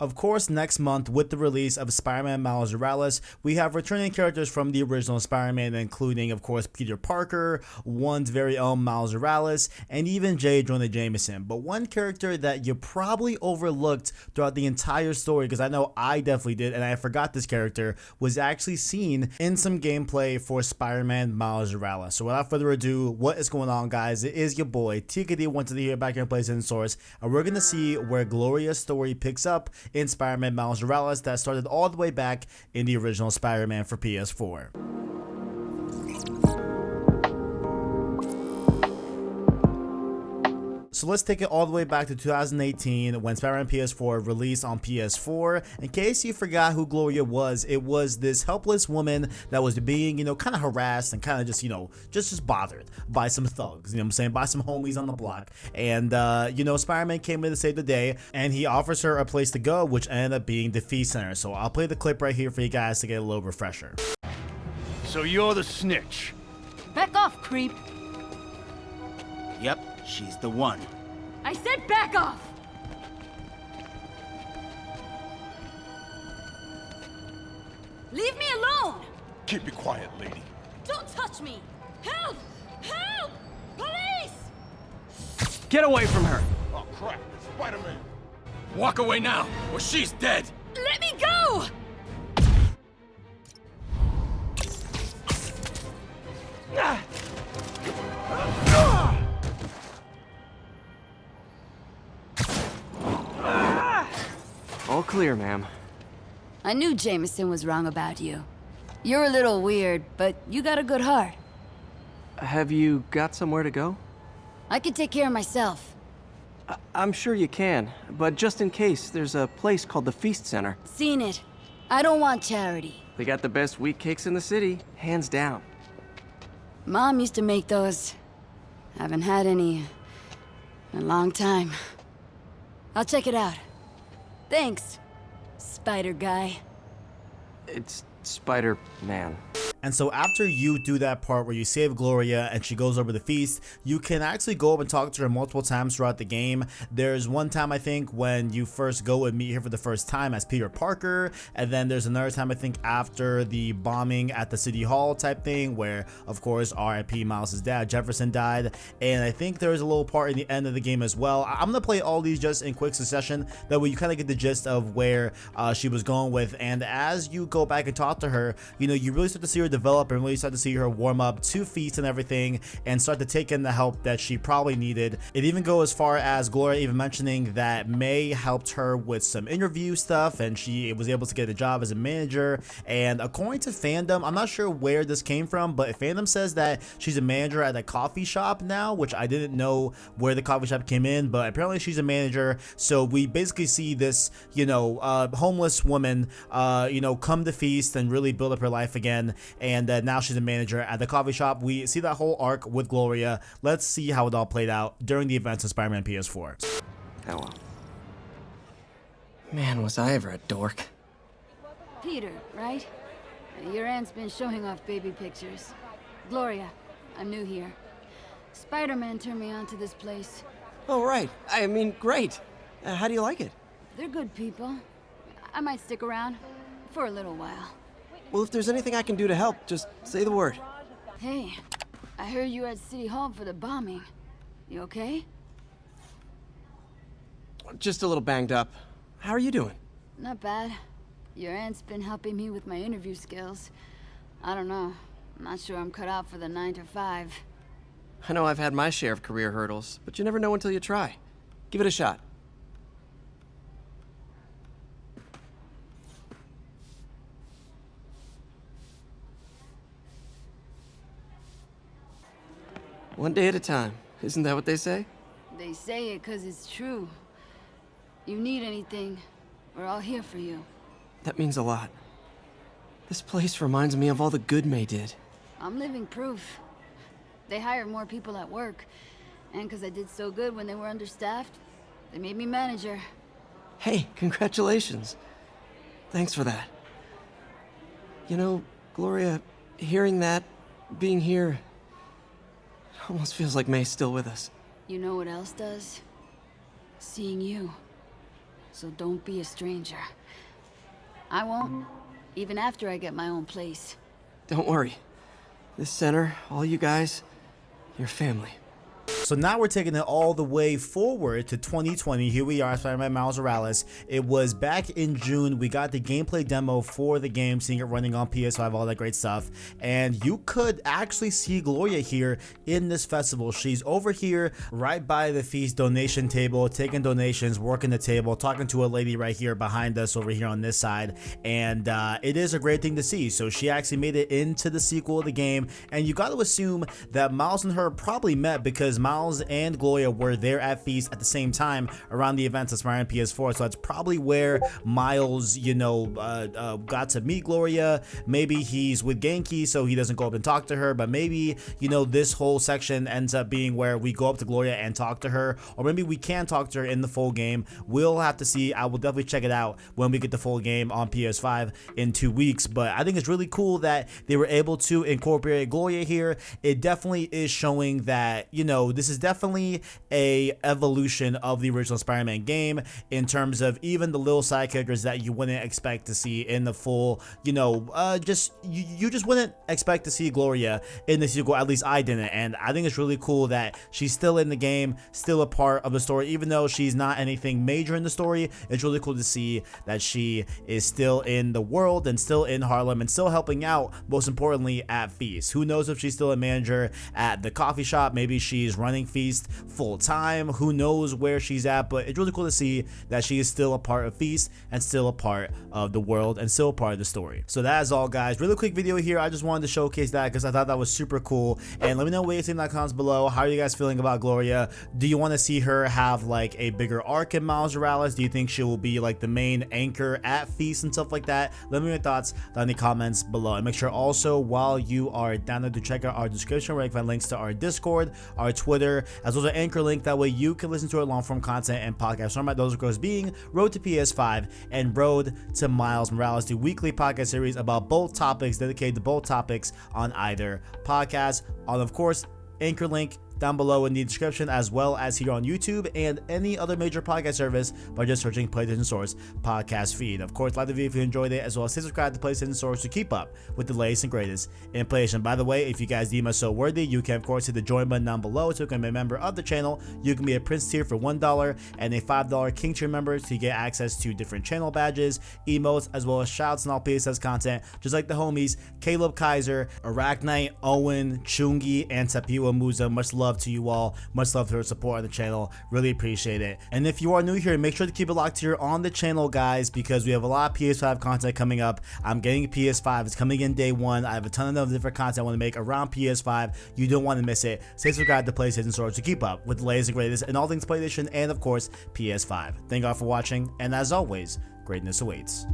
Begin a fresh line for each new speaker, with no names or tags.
Of course, next month with the release of Spider-Man Miles Morales, we have returning characters from the original Spider-Man, including, of course, Peter Parker, one's very own Miles Morales, and even J. Jonah Jameson. But one character that you probably overlooked throughout the entire story, because I know I definitely did, and I forgot this character, was actually seen in some gameplay for Spider-Man Miles Morales. So without further ado, what is going on, guys? It is your boy, TKD1 here back here in PlayStation Source, and we're going to see where Gloria's story picks up in Spider-Man Miles Morales that started all the way back in the original Spider-Man for PS4. So let's take it all the way back to 2018 when Spider-Man PS4 released on PS4. In case you forgot who Gloria was, it was this helpless woman that was being, kind of harassed and kind of just, just bothered by some thugs, what I'm saying, by some homies on the block. And, Spider-Man came in to save the day, and he offers her a place to go, which ended up being the Feast Center. So I'll play the clip right here for you guys to get a little refresher.
So you're the snitch?
Back off, creep.
Yep, she's the one.
I said back off! Leave me alone!
Keep it quiet, lady.
Don't touch me! Help! Help! Police!
Get away from her!
Oh, crap. Spider-Man.
Walk away now, or she's dead!
Let me go!
All clear, ma'am.
I knew Jameson was wrong about you. You're a little weird, but you got a good heart.
Have you got somewhere to go?
I can take care of myself.
I'm sure you can, but just in case, there's a place called the Feast Center.
Seen it. I don't want charity.
They got the best wheat cakes in the city, hands down.
Mom used to make those. Haven't had any in a long time. I'll check it out. Thanks, Spider Guy.
It's Spider-Man.
And so after you do that part where you save Gloria and she goes over the feast, you can actually go up and talk to her multiple times throughout the game. There's one time, I think, when you first go and meet her for the first time as Peter Parker, and then there's another time, I think, after the bombing at the City Hall type thing where, of course, R.I.P. Miles' dad, Jefferson, died. And I think there's a little part in the end of the game as well. I'm going to play all these just in quick succession, that way you kind of get the gist of where she was going with. And as you go back and talk to her, you really start to see her develop and really start to see her warm up to Feast and everything and start to take in the help that she probably needed. It even goes as far as Gloria even mentioning that May helped her with some interview stuff and she was able to get a job as a manager. And according to fandom, I'm not sure where this came from, but fandom says that she's a manager at a coffee shop now, which I didn't know where the coffee shop came in, but apparently she's a manager. So we basically see this, homeless woman, come to Feast and really build up her life again. And now she's a manager at the coffee shop. We see that whole arc with Gloria. Let's see how it all played out during the events of Spider-Man PS4.
Oh well. Man, was I ever a dork.
Peter, right? Your aunt's been showing off baby pictures. Gloria, I'm new here. Spider-Man turned me on to this place.
Oh, right. I mean, great. How do you like it?
They're good people. I might stick around for a little while.
Well, if there's anything I can do to help, just say the word.
Hey, I heard you were at City Hall for the bombing. You okay?
Just a little banged up. How are you doing?
Not bad. Your aunt's been helping me with my interview skills. I don't know. I'm not sure I'm cut out for the 9 to 5.
I know I've had my share of career hurdles, but you never know until you try. Give it a shot. One day at a time. Isn't that what they say?
They say it 'cause it's true. You need anything, we're all here for you.
That means a lot. This place reminds me of all the good May did.
I'm living proof. They hired more people at work, and 'cause I did so good when they were understaffed, they made me manager.
Hey, congratulations. Thanks for that. Gloria, hearing that, being here, almost feels like May's still with us.
You know what else does? Seeing you. so don't be a stranger. I won't, even after I get my own place.
Don't worry. This center, all you guys, your family.
So now we're taking it all the way forward to 2020. Here we are, Spider-Man Miles Morales. It was back in June. We got the gameplay demo for the game, seeing it running on PS5, all that great stuff. And you could actually see Gloria here in this festival. She's over here right by the feast donation table, taking donations, working the table, talking to a lady right here behind us over here on this side. And it is a great thing to see. So she actually made it into the sequel of the game. And you got to assume that Miles and her probably met because Miles and Gloria were there at Feast at the same time around the events of Spider-Man PS4, so that's probably where Miles, you know, got to meet Gloria. Maybe he's with Genki, so he doesn't go up and talk to her, but maybe, you know, this whole section ends up being where we go up to Gloria and talk to her, or maybe we can talk to her in the full game. We'll have to see. I will definitely check it out when we get the full game on PS5 in 2 weeks, but I think it's really cool that they were able to incorporate Gloria here. It definitely is showing that, you know, this is definitely a evolution of the original Spider-Man game in terms of even the little side characters that you wouldn't expect to see in the full, you know, you just wouldn't expect to see Gloria in the sequel. At least I didn't, and I think it's really cool that she's still in the game, still a part of the story, even though she's not anything major in the story. It's really cool to see that she is still in the world and still in Harlem and still helping out, most importantly, at Feast. Who knows if she's still a manager at the coffee shop? Maybe she's running Feast full time. Who knows where she's at? But it's really cool to see that she is still a part of Feast and still a part of the world and still a part of the story. So that is all, guys. Really quick video here. I just wanted to showcase that because I thought that was super cool. And let me know what you think in the comments below. How are you guys feeling about Gloria? Do you want to see her have like a bigger arc in Miles Morales? Do you think she will be like the main anchor at Feast and stuff like that? Let me know your thoughts down in the comments below. And make sure also, while you are down there, to check out our description where you can find links to our Discord, our Twitter, as well as an Anchor link. That way you can listen to our long form content and podcast format. Those of course being Road to PS5 and Road to Miles Morales, the weekly podcast series about both topics, dedicated to both topics on either podcast. On, of course, Anchor link down below in the description, as well as here on YouTube and any other major podcast service by just searching PlayStation Source podcast feed. Of course, like the video if you enjoyed it, as well as subscribe to PlayStation Source to keep up with the latest and greatest in PlayStation. By the way, if you guys deem us so worthy, you can of course hit the join button down below so you can be a member of the channel. You can be a Prince tier for $1 and a $5 King tier member to get access to different channel badges, emotes, as well as shouts and all PSS content, just like the homies Caleb Kaiser, Arachnite, Owen, Chungi, and Tapiwa Muza. Much love to you all. Much love for your support on the channel. Really appreciate it. And if you are new here, make sure to keep it locked here on the channel, guys, because we have a lot of PS5 content coming up. I'm getting a PS5. It's coming in day one. I have a ton of different content I want to make around PS5. You don't want to miss it. Stay subscribed to PlayStation Source to keep up with the latest and greatest and all things PlayStation and, of course, PS5. Thank you all for watching, and as always, greatness awaits.